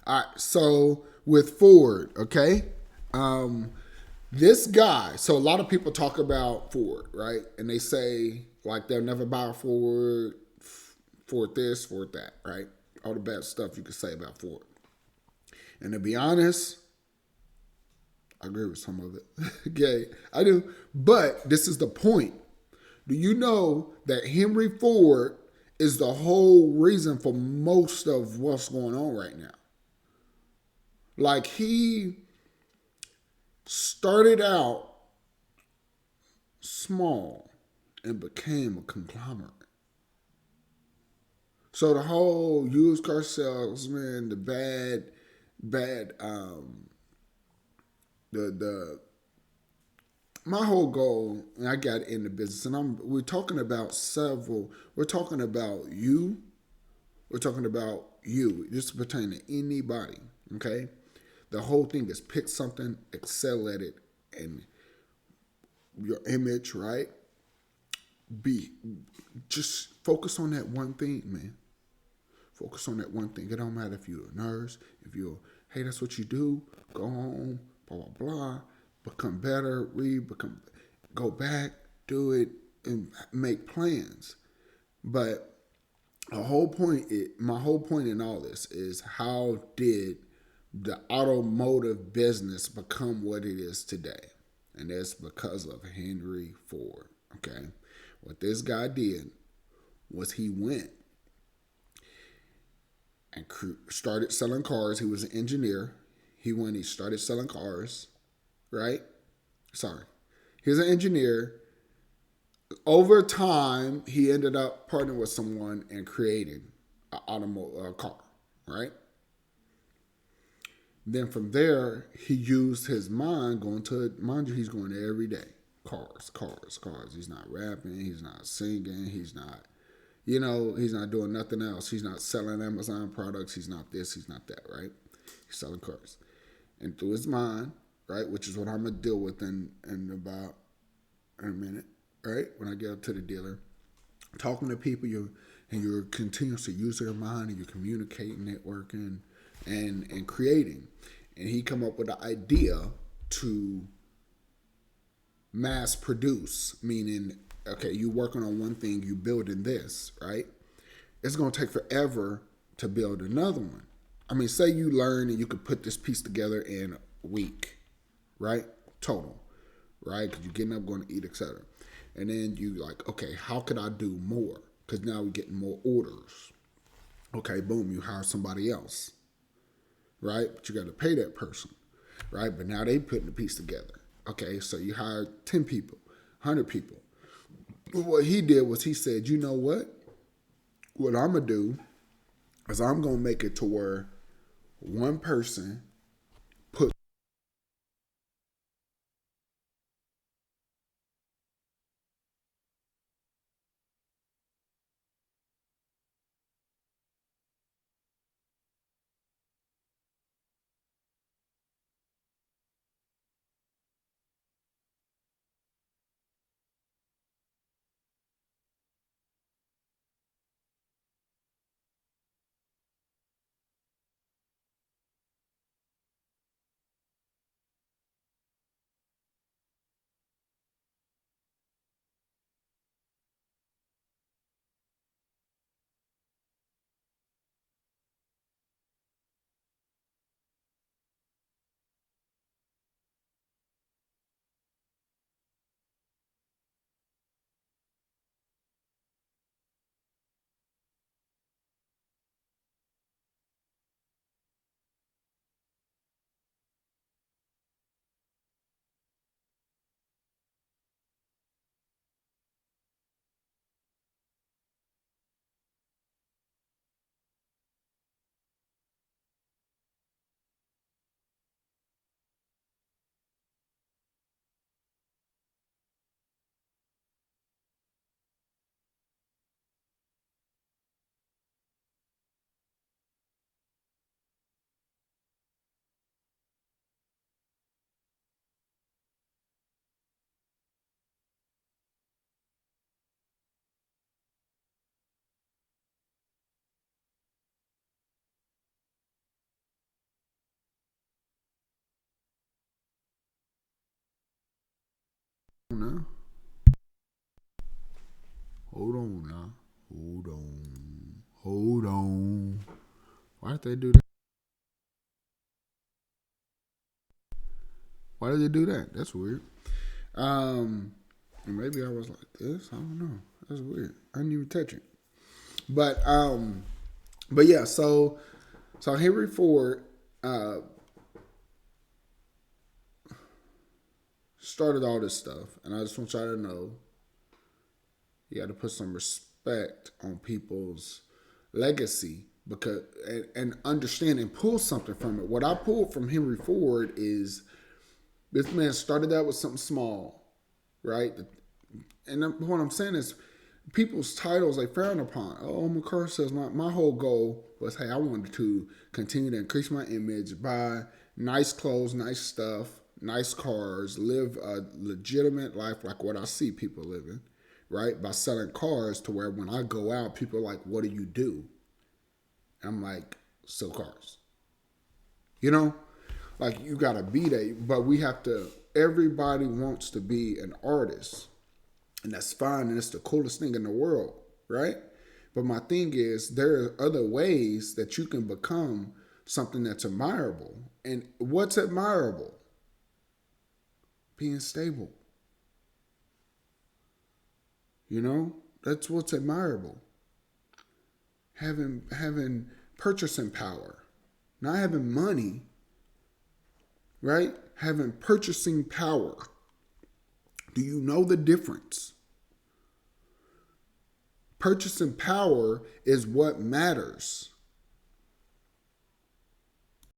All right, so with Ford, okay, um, this guy. So a lot of people talk about Ford, right? And they say like they'll never buy a Ford, Ford this, Ford that, right? All the bad stuff you could say about Ford. And to be honest, I agree with some of it. Okay, I do. But this is the point. Do you know that Henry Ford is the whole reason for most of what's going on right now? Like he started out small and became a conglomerate. So the whole used car salesman, the bad, the my whole goal, and I got in the business, and we're talking about several. We're talking about you. We're talking about you. This pertains to anybody. Okay, the whole thing is pick something, excel at it, and your image, right? Be just focus on that one thing, man. Focus on that one thing. It don't matter if you're a nurse, if you're, hey, that's what you do. Go home, blah blah blah. Become better, read, become, go back, do it, and make plans. But my whole point in all this is how did the automotive business become what it is today? And that's because of Henry Ford. Okay, what this guy did was he went and started selling cars. He was an engineer. He started selling cars, right? Sorry. He was an engineer. Over time, he ended up partnering with someone and creating an automotive car, right? Then from there, he used his mind going to, mind you, he's going there every day. Cars, cars, cars. He's not rapping. He's not singing. He's not, he's not doing nothing else. He's not selling Amazon products. He's not this. He's not that, right? He's selling cars. And through his mind, right, which is what I'm going to deal with in about in a minute, right, when I get up to the dealer, talking to people, you're continuously using your mind and you're communicating, networking, and creating. And he come up with the idea to mass produce, meaning, okay, you working on one thing, you building this, right? It's gonna take forever to build another one. I mean, say you learn and you could put this piece together in a week, right? Total, right? Because you're getting up, going to eat, etc. And then you like, okay, how could I do more? Because now we're getting more orders. Okay, boom, you hire somebody else, right? But you got to pay that person, right? But now they putting the piece together. Okay, so you hired 10 people, 100 people. But what he did was he said, you know what? What I'm going to do is I'm going to make it to where one person put Now, hold on now. Hold on. Hold on. Why did they do that? Why did they do that? That's weird. Um, maybe I was like this. I don't know. That's weird. I didn't even touch it. But but yeah. So Henry Ford uh, started all this stuff, and I just want y'all to know you got to put some respect on people's legacy because and understand and pull something from it. What I pulled from Henry Ford is this man started out with something small, right? And what I'm saying is people's titles they frown upon. Oh, McCarr says my whole goal was, hey, I wanted to continue to increase my image, buy nice clothes, nice stuff, nice cars, live a legitimate life like what I see people living, right? By selling cars to where when I go out, people are like, what do you do? I'm like, sell cars. You know? Like you gotta be there, but we have to everybody wants to be an artist. And that's fine, and it's the coolest thing in the world, right? But my thing is, there are other ways that you can become something that's admirable. And what's admirable? Being stable. You know, that's what's admirable. Having purchasing power, not having money, right? Having purchasing power. Do you know the difference? Purchasing power is what matters.